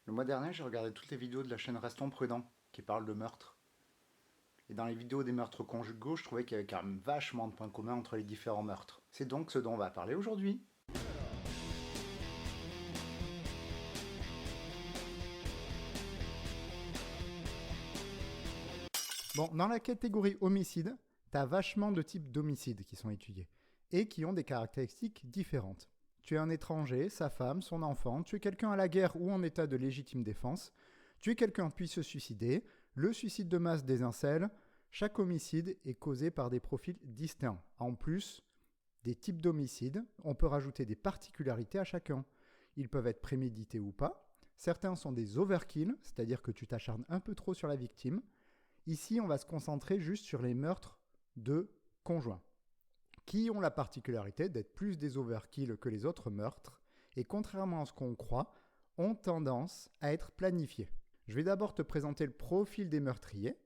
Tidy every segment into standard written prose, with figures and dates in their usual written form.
Le mois dernier, j'ai regardé toutes les vidéos de la chaîne Restons Prudents qui parlent de meurtre. Et dans les vidéos des meurtres conjugaux, je trouvais qu'il y avait quand même vachement de points communs entre les différents meurtres. C'est donc ce dont on va parler aujourd'hui. Bon, dans la catégorie homicide, t'as vachement de types d'homicides qui sont étudiés et qui ont des caractéristiques différentes. Tu es un étranger, sa femme, son enfant, tu es quelqu'un à la guerre ou en état de légitime défense, tu es quelqu'un puis se suicider, le suicide de masse des incels. Chaque homicide est causé par des profils distincts. En plus des types d'homicides, on peut rajouter des particularités à chacun. Ils peuvent être prémédités ou pas. Certains sont des overkill, c'est-à-dire que tu t'acharnes un peu trop sur la victime. Ici, on va se concentrer juste sur les meurtres de conjoints, qui ont la particularité d'être plus des overkill que les autres meurtres, et contrairement à ce qu'on croit, ont tendance à être planifiés. Je vais d'abord te présenter le profil des meurtriers,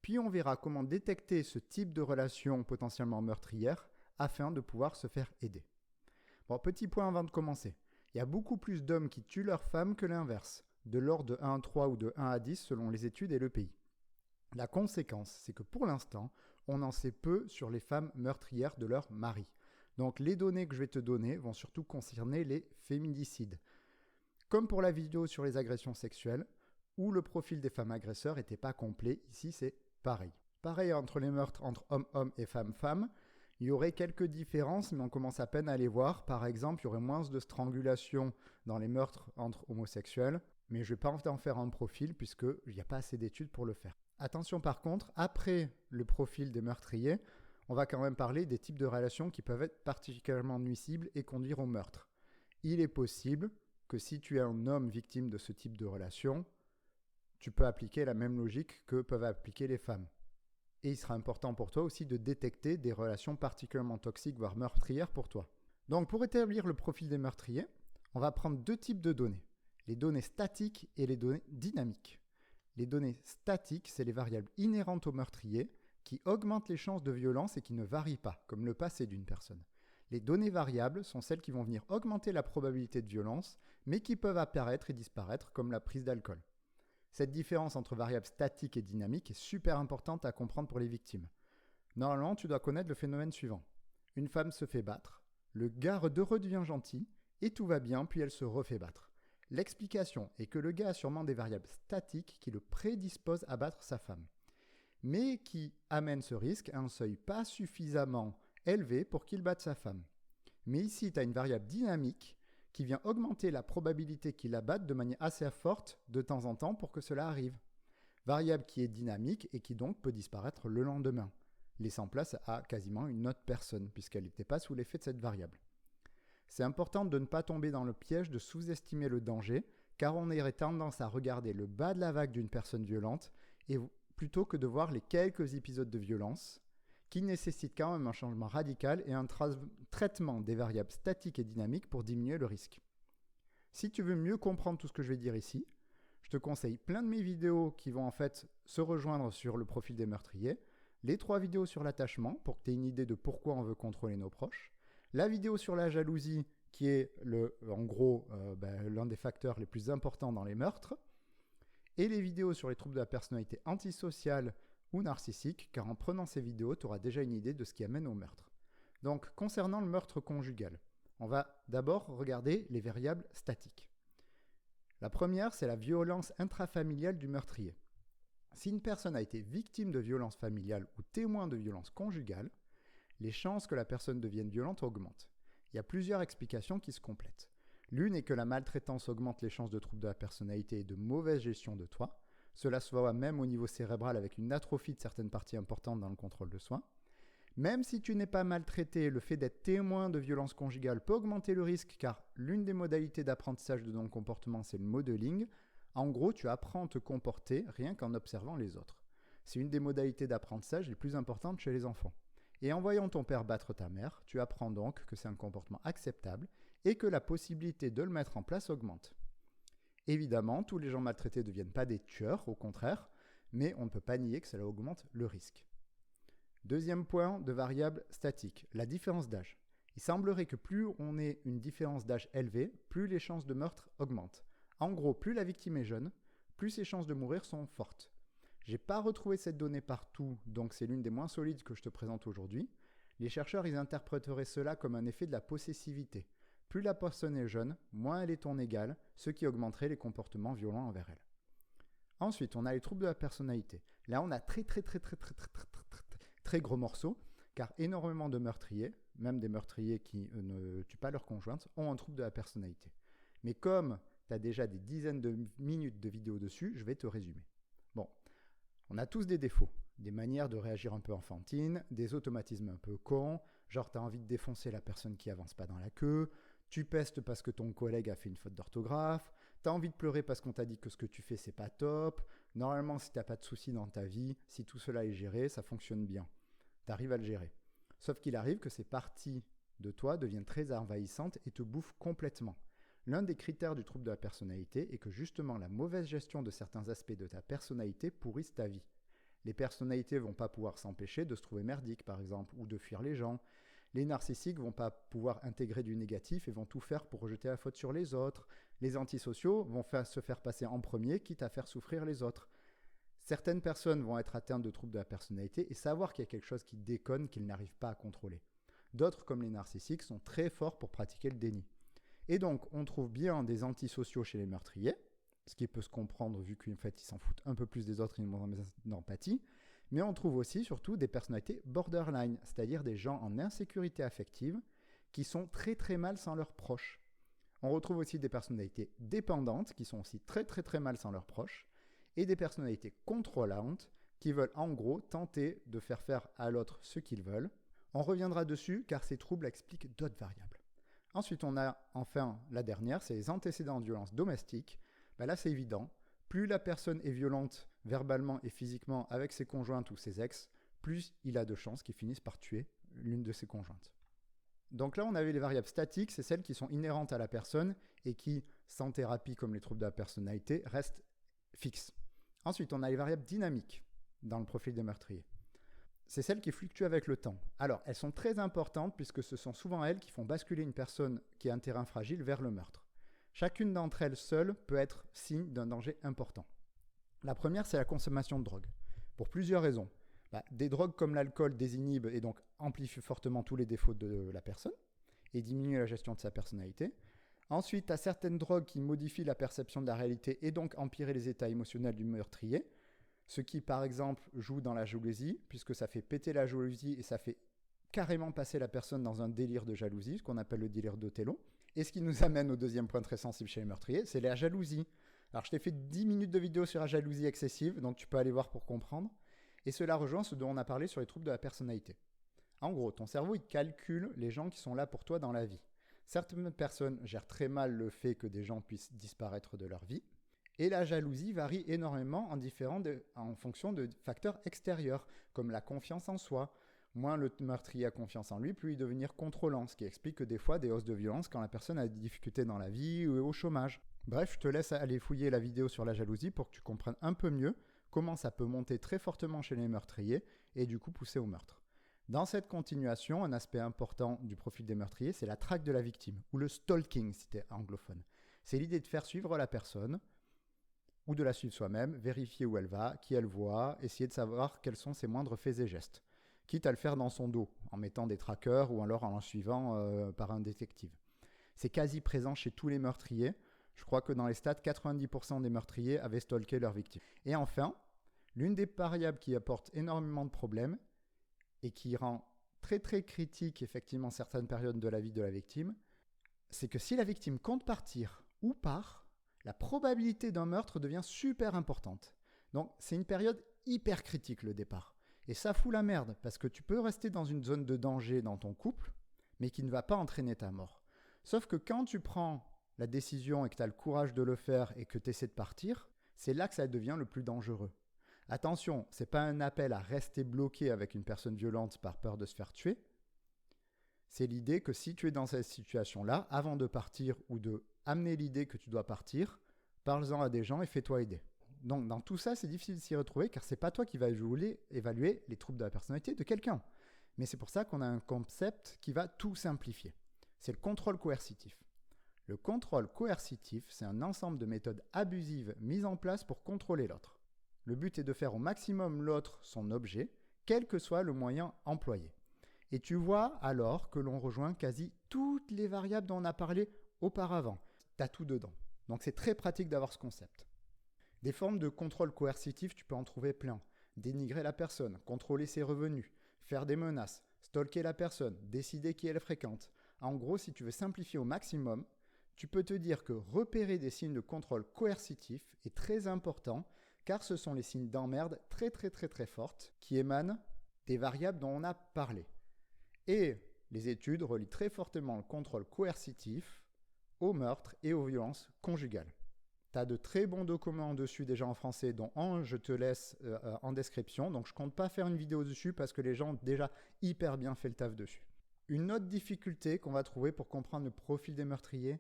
puis on verra comment détecter ce type de relation potentiellement meurtrière afin de pouvoir se faire aider. Bon, petit point avant de commencer. Il y a beaucoup plus d'hommes qui tuent leurs femmes que l'inverse, de l'ordre de 1 à 3 ou de 1 à 10 selon les études et le pays. La conséquence, c'est que pour l'instant, on en sait peu sur les femmes meurtrières de leur mari. Donc les données que je vais te donner vont surtout concerner les féminicides. Comme pour la vidéo sur les agressions sexuelles, où le profil des femmes agresseurs n'était pas complet, ici c'est pareil. Pareil entre les meurtres entre hommes-hommes et femmes-femmes, il y aurait quelques différences, mais on commence à peine à les voir. Par exemple, il y aurait moins de strangulation dans les meurtres entre homosexuels, mais je ne vais pas en faire un profil puisqu'il n'y a pas assez d'études pour le faire. Attention par contre, après le profil des meurtriers, on va quand même parler des types de relations qui peuvent être particulièrement nuisibles et conduire au meurtre. Il est possible que si tu es un homme victime de ce type de relation, tu peux appliquer la même logique que peuvent appliquer les femmes. Et il sera important pour toi aussi de détecter des relations particulièrement toxiques, voire meurtrières pour toi. Donc pour établir le profil des meurtriers, on va prendre deux types de données. Les données statiques et les données dynamiques. Les données statiques, c'est les variables inhérentes au meurtrier qui augmentent les chances de violence et qui ne varient pas, comme le passé d'une personne. Les données variables sont celles qui vont venir augmenter la probabilité de violence, mais qui peuvent apparaître et disparaître, comme la prise d'alcool. Cette différence entre variables statiques et dynamiques est super importante à comprendre pour les victimes. Normalement, tu dois connaître le phénomène suivant. Une femme se fait battre, le gars redevient gentil, et tout va bien, puis elle se refait battre. L'explication est que le gars a sûrement des variables statiques qui le prédisposent à battre sa femme, mais qui amènent ce risque à un seuil pas suffisamment élevé pour qu'il batte sa femme. Mais ici, tu as une variable dynamique qui vient augmenter la probabilité qu'il la batte de manière assez forte de temps en temps pour que cela arrive. Variable qui est dynamique et qui donc peut disparaître le lendemain, laissant place à quasiment une autre personne, puisqu'elle n'était pas sous l'effet de cette variable. C'est important de ne pas tomber dans le piège de sous-estimer le danger, car on aurait tendance à regarder le bas de la vague d'une personne violente, et plutôt que de voir les quelques épisodes de violence, qui nécessitent quand même un changement radical et un traitement des variables statiques et dynamiques pour diminuer le risque. Si tu veux mieux comprendre tout ce que je vais dire ici, je te conseille plein de mes vidéos qui vont en fait se rejoindre sur le profil des meurtriers, les 3 vidéos sur l'attachement pour que tu aies une idée de pourquoi on veut contrôler nos proches, la vidéo sur la jalousie qui est en gros l'un des facteurs les plus importants dans les meurtres, et les vidéos sur les troubles de la personnalité antisociale ou narcissique, car en prenant ces vidéos, tu auras déjà une idée de ce qui amène au meurtre. Donc, concernant le meurtre conjugal, on va d'abord regarder les variables statiques. La première, c'est la violence intrafamiliale du meurtrier. Si une personne a été victime de violence familiale ou témoin de violence conjugale, les chances que la personne devienne violente augmentent. Il y a plusieurs explications qui se complètent. L'une est que la maltraitance augmente les chances de troubles de la personnalité et de mauvaise gestion de toi. Cela se voit même au niveau cérébral avec une atrophie de certaines parties importantes dans le contrôle de soi. Même si tu n'es pas maltraité, le fait d'être témoin de violences conjugales peut augmenter le risque car l'une des modalités d'apprentissage de ton comportement, c'est le modeling. En gros, tu apprends à te comporter rien qu'en observant les autres. C'est une des modalités d'apprentissage les plus importantes chez les enfants. Et en voyant ton père battre ta mère, tu apprends donc que c'est un comportement acceptable et que la possibilité de le mettre en place augmente. Évidemment, tous les gens maltraités ne deviennent pas des tueurs, au contraire, mais on ne peut pas nier que cela augmente le risque. Deuxième point de variable statique, la différence d'âge. Il semblerait que plus on ait une différence d'âge élevée, plus les chances de meurtre augmentent. En gros, plus la victime est jeune, plus ses chances de mourir sont fortes. J'ai pas retrouvé cette donnée partout, donc c'est l'une des moins solides que je te présente aujourd'hui. Les chercheurs, ils interpréteraient cela comme un effet de la possessivité. Plus la personne est jeune, moins elle est ton égale, ce qui augmenterait les comportements violents envers elle. Ensuite, on a les troubles de la personnalité. Là, on a très gros morceaux, car énormément de meurtriers, même des meurtriers qui ne tuent pas leur conjointe, ont un trouble de la personnalité. Mais comme tu as déjà des dizaines de minutes de vidéos dessus, je vais te résumer. Bon, on a tous des défauts, des manières de réagir un peu enfantines, des automatismes un peu cons, genre tu as envie de défoncer la personne qui avance pas dans la queue, tu pestes parce que ton collègue a fait une faute d'orthographe, tu as envie de pleurer parce qu'on t'a dit que ce que tu fais c'est pas top. Normalement, si tu n'as pas de soucis dans ta vie, si tout cela est géré, ça fonctionne bien. Tu arrives à le gérer. Sauf qu'il arrive que ces parties de toi deviennent très envahissantes et te bouffent complètement. L'un des critères du trouble de la personnalité est que justement la mauvaise gestion de certains aspects de ta personnalité pourrisse ta vie. Les personnalités ne vont pas pouvoir s'empêcher de se trouver merdiques, par exemple, ou de fuir les gens. Les narcissiques ne vont pas pouvoir intégrer du négatif et vont tout faire pour rejeter la faute sur les autres. Les antisociaux vont se faire passer en premier, quitte à faire souffrir les autres. Certaines personnes vont être atteintes de troubles de la personnalité et savoir qu'il y a quelque chose qui déconne, qu'ils n'arrivent pas à contrôler. D'autres, comme les narcissiques, sont très forts pour pratiquer le déni. Et donc, on trouve bien des antisociaux chez les meurtriers, ce qui peut se comprendre vu qu'en fait, ils s'en foutent un peu plus des autres, ils ont moins d'empathie. Mais on trouve aussi, surtout, des personnalités borderline, c'est-à-dire des gens en insécurité affective qui sont très mal sans leurs proches. On retrouve aussi des personnalités dépendantes qui sont aussi très mal sans leurs proches et des personnalités contrôlantes qui veulent en gros tenter de faire à l'autre ce qu'ils veulent. On reviendra dessus car ces troubles expliquent d'autres variables. Ensuite, on a enfin la dernière, c'est les antécédents de violence domestique. Là, c'est évident. Plus la personne est violente verbalement et physiquement avec ses conjointes ou ses ex, plus il a de chances qu'ils finissent par tuer l'une de ses conjointes. Donc là, on avait les variables statiques, c'est celles qui sont inhérentes à la personne et qui, sans thérapie comme les troubles de la personnalité, restent fixes. Ensuite, on a les variables dynamiques dans le profil des meurtriers. C'est celles qui fluctuent avec le temps. Alors, elles sont très importantes puisque ce sont souvent elles qui font basculer une personne qui a un terrain fragile vers le meurtre. Chacune d'entre elles seule peut être signe d'un danger important. La première, c'est la consommation de drogue. Pour plusieurs raisons. Des drogues comme l'alcool désinhibent et donc amplifient fortement tous les défauts de la personne et diminuent la gestion de sa personnalité. Ensuite, tu as certaines drogues qui modifient la perception de la réalité et donc empirent les états émotionnels du meurtrier. Ce qui, par exemple, joue dans la jalousie, puisque ça fait péter la jalousie et ça fait carrément passer la personne dans un délire de jalousie, ce qu'on appelle le délire d'Othello. Et ce qui nous amène au deuxième point très sensible chez les meurtriers, c'est la jalousie. Alors, je t'ai fait 10 minutes de vidéo sur la jalousie excessive, donc tu peux aller voir pour comprendre. Et cela rejoint ce dont on a parlé sur les troubles de la personnalité. En gros, ton cerveau, il calcule les gens qui sont là pour toi dans la vie. Certaines personnes gèrent très mal le fait que des gens puissent disparaître de leur vie. Et la jalousie varie énormément en fonction de facteurs extérieurs, comme la confiance en soi. Moins le meurtrier a confiance en lui, plus il devient contrôlant, ce qui explique que des fois des hausses de violence quand la personne a des difficultés dans la vie ou au chômage. Bref, je te laisse aller fouiller la vidéo sur la jalousie pour que tu comprennes un peu mieux comment ça peut monter très fortement chez les meurtriers et du coup pousser au meurtre. Dans cette continuation, un aspect important du profil des meurtriers, c'est la traque de la victime, ou le stalking si tu es anglophone. C'est l'idée de faire suivre la personne, ou de la suivre soi-même, vérifier où elle va, qui elle voit, essayer de savoir quels sont ses moindres faits et gestes. Quitte à le faire dans son dos, en mettant des trackers ou alors en suivant par un détective. C'est quasi présent chez tous les meurtriers. Je crois que dans les stats, 90% des meurtriers avaient stalké leur victime. Et enfin, l'une des variables qui apporte énormément de problèmes et qui rend très critique effectivement certaines périodes de la vie de la victime, c'est que si la victime compte partir ou part, la probabilité d'un meurtre devient super importante. Donc c'est une période hyper critique le départ. Et ça fout la merde parce que tu peux rester dans une zone de danger dans ton couple, mais qui ne va pas entraîner ta mort. Sauf que quand tu prends la décision et que tu as le courage de le faire et que tu essaies de partir, c'est là que ça devient le plus dangereux. Attention, ce n'est pas un appel à rester bloqué avec une personne violente par peur de se faire tuer. C'est l'idée que si tu es dans cette situation-là, avant de partir ou de amener l'idée que tu dois partir, parle-en à des gens et fais-toi aider. Donc dans tout ça, c'est difficile de s'y retrouver car c'est pas toi qui vas évaluer les troubles de la personnalité de quelqu'un. Mais c'est pour ça qu'on a un concept qui va tout simplifier. C'est le contrôle coercitif. Le contrôle coercitif, c'est un ensemble de méthodes abusives mises en place pour contrôler l'autre. Le but est de faire au maximum l'autre son objet, quel que soit le moyen employé. Et tu vois alors que l'on rejoint quasi toutes les variables dont on a parlé auparavant. Tu as tout dedans. Donc c'est très pratique d'avoir ce concept. Des formes de contrôle coercitif, tu peux en trouver plein. Dénigrer la personne, contrôler ses revenus, faire des menaces, stalker la personne, décider qui elle fréquente. En gros, si tu veux simplifier au maximum, tu peux te dire que repérer des signes de contrôle coercitif est très important car ce sont les signes d'emmerde très fortes qui émanent des variables dont on a parlé. Et les études relient très fortement le contrôle coercitif au meurtre et aux violences conjugales. Tu as de très bons documents dessus déjà en français, dont un je te laisse en description. Donc je ne compte pas faire une vidéo dessus parce que les gens ont déjà hyper bien fait le taf dessus. Une autre difficulté qu'on va trouver pour comprendre le profil des meurtriers,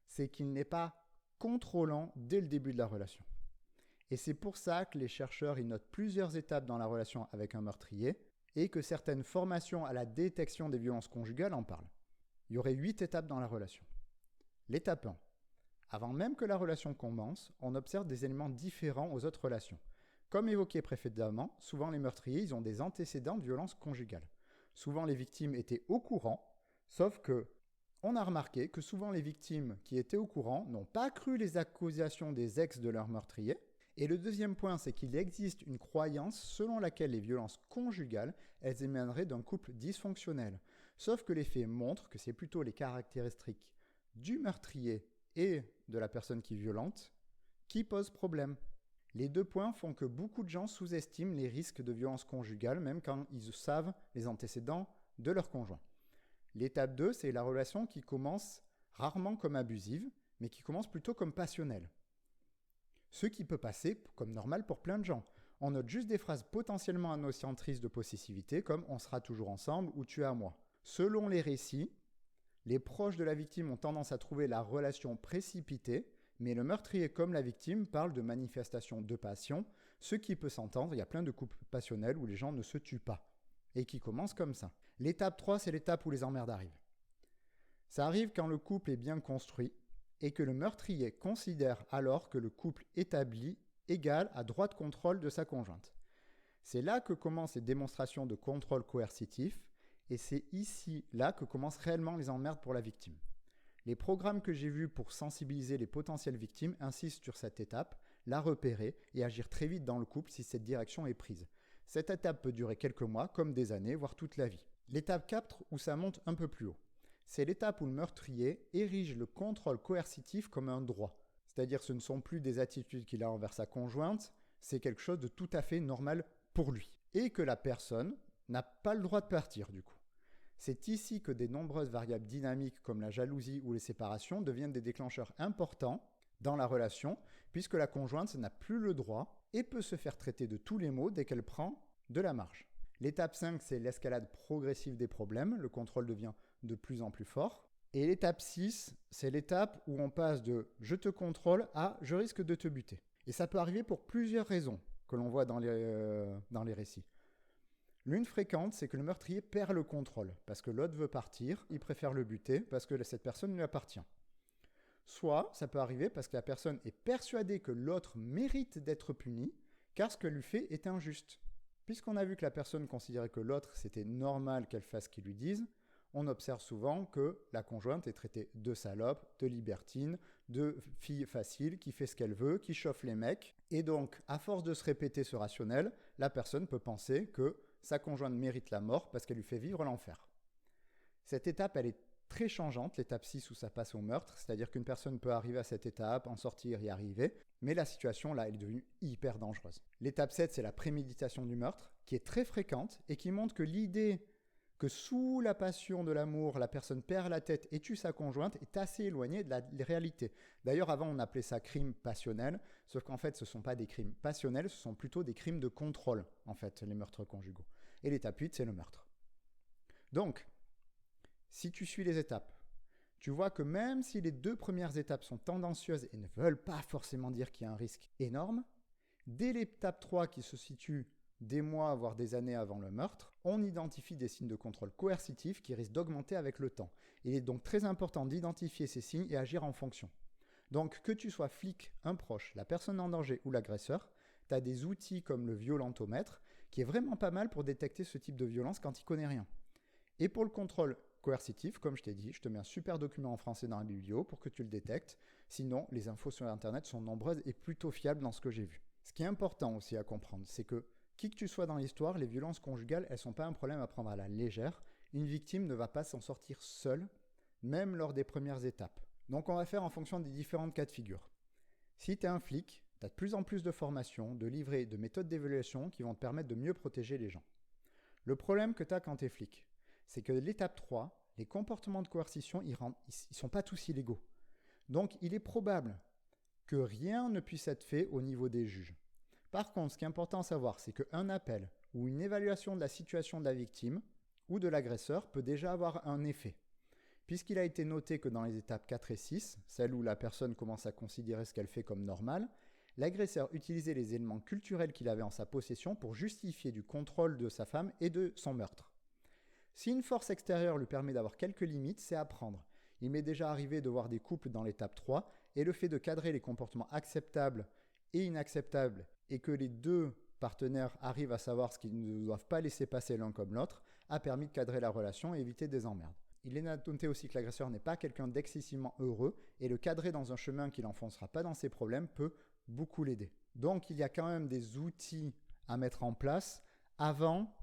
c'est qu'il n'est pas contrôlant dès le début de la relation. Et c'est pour ça que les chercheurs ils notent plusieurs étapes dans la relation avec un meurtrier et que certaines formations à la détection des violences conjugales en parlent. Il y aurait 8 étapes dans la relation. L'étape 1. Avant même que la relation commence, on observe des éléments différents aux autres relations. Comme évoqué précédemment, souvent les meurtriers ils ont des antécédents de violences conjugales. Souvent les victimes étaient au courant, sauf que on a remarqué que souvent les victimes qui étaient au courant n'ont pas cru les accusations des ex de leur meurtrier. Et le deuxième point, c'est qu'il existe une croyance selon laquelle les violences conjugales, elles émaneraient d'un couple dysfonctionnel. Sauf que les faits montrent que c'est plutôt les caractéristiques du meurtrier et de la personne qui violente qui posent problème. Les deux points font que beaucoup de gens sous-estiment les risques de violence conjugale, même quand ils savent les antécédents de leur conjoint. L'étape 2, c'est la relation qui commence rarement comme abusive, mais qui commence plutôt comme passionnelle. Ce qui peut passer comme normal pour plein de gens. On note juste des phrases potentiellement annociatrices de possessivité, comme « on sera toujours ensemble » ou « tu es à moi ». Selon les récits, les proches de la victime ont tendance à trouver la relation précipitée, mais le meurtrier comme la victime parlent de manifestations de passion, ce qui peut s'entendre. Il y a plein de couples passionnels où les gens ne se tuent pas, et qui commencent comme ça. L'étape 3, c'est l'étape où les emmerdes arrivent. Ça arrive quand le couple est bien construit, et que le meurtrier considère alors que le couple établi égale à droit de contrôle de sa conjointe. C'est là que commencent les démonstrations de contrôle coercitif, et c'est ici, là, que commencent réellement les emmerdes pour la victime. Les programmes que j'ai vus pour sensibiliser les potentielles victimes insistent sur cette étape, la repérer et agir très vite dans le couple si cette direction est prise. Cette étape peut durer quelques mois, comme des années, voire toute la vie. L'étape 4, où ça monte un peu plus haut. C'est l'étape où le meurtrier érige le contrôle coercitif comme un droit. C'est-à-dire que ce ne sont plus des attitudes qu'il a envers sa conjointe, c'est quelque chose de tout à fait normal pour lui. Et que la personne n'a pas le droit de partir du coup. C'est ici que de nombreuses variables dynamiques comme la jalousie ou les séparations deviennent des déclencheurs importants dans la relation, puisque la conjointe n'a plus le droit et peut se faire traiter de tous les maux dès qu'elle prend de la marge. L'étape 5, c'est l'escalade progressive des problèmes, le contrôle devient de plus en plus fort. Et l'étape 6, c'est l'étape où on passe de « je te contrôle » à « je risque de te buter ». Et ça peut arriver pour plusieurs raisons que l'on voit dans les récits. L'une fréquente, c'est que le meurtrier perd le contrôle, parce que l'autre veut partir, il préfère le buter, parce que cette personne lui appartient. Soit, ça peut arriver parce que la personne est persuadée que l'autre mérite d'être puni, car ce que lui fait est injuste. Puisqu'on a vu que la personne considérait que l'autre, c'était normal qu'elle fasse ce qu'il lui dise, on observe souvent que la conjointe est traitée de salope, de libertine, de fille facile, qui fait ce qu'elle veut, qui chauffe les mecs. Et donc, à force de se répéter ce rationnel, la personne peut penser que sa conjointe mérite la mort parce qu'elle lui fait vivre l'enfer. Cette étape, elle est très changeante, l'étape 6 où ça passe au meurtre, c'est-à-dire qu'une personne peut arriver à cette étape, en sortir, y arriver, mais la situation là, elle est devenue hyper dangereuse. L'étape 7, c'est la préméditation du meurtre, qui est très fréquente et qui montre que l'idée que sous la passion de l'amour, la personne perd la tête et tue sa conjointe est assez éloignée de la réalité. D'ailleurs, avant, on appelait ça crime passionnel, sauf qu'en fait, ce ne sont pas des crimes passionnels, ce sont plutôt des crimes de contrôle, en fait, les meurtres conjugaux. Et l'étape 8, c'est le meurtre. Donc, si tu suis les étapes, tu vois que même si les 2 premières étapes sont tendancieuses et ne veulent pas forcément dire qu'il y a un risque énorme, dès l'étape 3 qui se situe des mois, voire des années avant le meurtre, on identifie des signes de contrôle coercitif qui risquent d'augmenter avec le temps. Il est donc très important d'identifier ces signes et agir en fonction. Donc que tu sois flic, un proche, la personne en danger ou l'agresseur, tu as des outils comme le violentomètre qui est vraiment pas mal pour détecter ce type de violence quand il connaît rien. Et pour le contrôle coercitif, comme je t'ai dit, je te mets un super document en français dans la biblio pour que tu le détectes. Sinon, les infos sur Internet sont nombreuses et plutôt fiables dans ce que j'ai vu. Ce qui est important aussi à comprendre, c'est que qui que tu sois dans l'histoire, les violences conjugales, elles ne sont pas un problème à prendre à la légère. Une victime ne va pas s'en sortir seule, même lors des premières étapes. Donc on va faire en fonction des différentes cas de figure. Si tu es un flic, tu as de plus en plus de formations, de livrets, de méthodes d'évaluation qui vont te permettre de mieux protéger les gens. Le problème que tu as quand tu es flic, c'est que l'étape 3, les comportements de coercition, ils ne sont pas tous illégaux. Donc il est probable que rien ne puisse être fait au niveau des juges. Par contre, ce qui est important à savoir, c'est qu'un appel ou une évaluation de la situation de la victime ou de l'agresseur peut déjà avoir un effet. Puisqu'il a été noté que dans les étapes 4 et 6, celles où la personne commence à considérer ce qu'elle fait comme normal, l'agresseur utilisait les éléments culturels qu'il avait en sa possession pour justifier du contrôle de sa femme et de son meurtre. Si une force extérieure lui permet d'avoir quelques limites, c'est à prendre. Il m'est déjà arrivé de voir des couples dans l'étape 3 et le fait de cadrer les comportements acceptables et inacceptables et que les deux partenaires arrivent à savoir ce qu'ils ne doivent pas laisser passer l'un comme l'autre a permis de cadrer la relation et éviter des emmerdes. Il est à noter aussi que l'agresseur n'est pas quelqu'un d'excessivement heureux et le cadrer dans un chemin qui l'enfoncera pas dans ses problèmes peut beaucoup l'aider. Donc il y a quand même des outils à mettre en place avant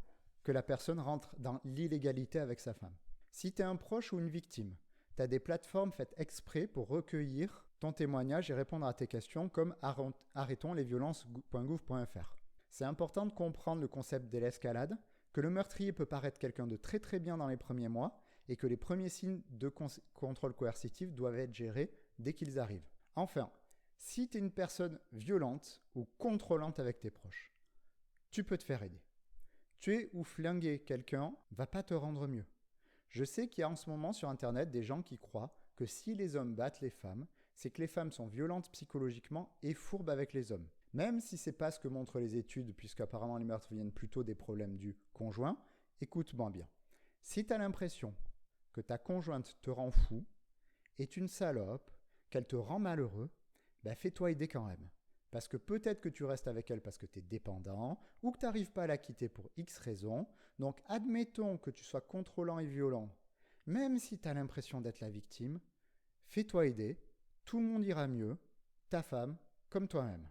que la personne rentre dans l'illégalité avec sa femme. Si tu es un proche ou une victime, tu as des plateformes faites exprès pour recueillir ton témoignage et répondre à tes questions comme arrêtonslesviolences.gouv.fr. C'est important de comprendre le concept de l'escalade, que le meurtrier peut paraître quelqu'un de très très bien dans les premiers mois et que les premiers signes de contrôle coercitif doivent être gérés dès qu'ils arrivent. Enfin, si tu es une personne violente ou contrôlante avec tes proches, tu peux te faire aider. Tuer ou flinguer quelqu'un ne va pas te rendre mieux. Je sais qu'il y a en ce moment sur Internet des gens qui croient que si les hommes battent les femmes, c'est que les femmes sont violentes psychologiquement et fourbes avec les hommes. Même si c'est pas ce que montrent les études, puisqu'apparemment les meurtres viennent plutôt des problèmes du conjoint, écoute-moi bien. Si tu as l'impression que ta conjointe te rend fou, est une salope, qu'elle te rend malheureux, fais-toi aider quand même. Parce que peut-être que tu restes avec elle parce que tu es dépendant ou que tu n'arrives pas à la quitter pour X raisons. Donc admettons que tu sois contrôlant et violent, même si tu as l'impression d'être la victime, fais-toi aider, tout le monde ira mieux, ta femme comme toi-même.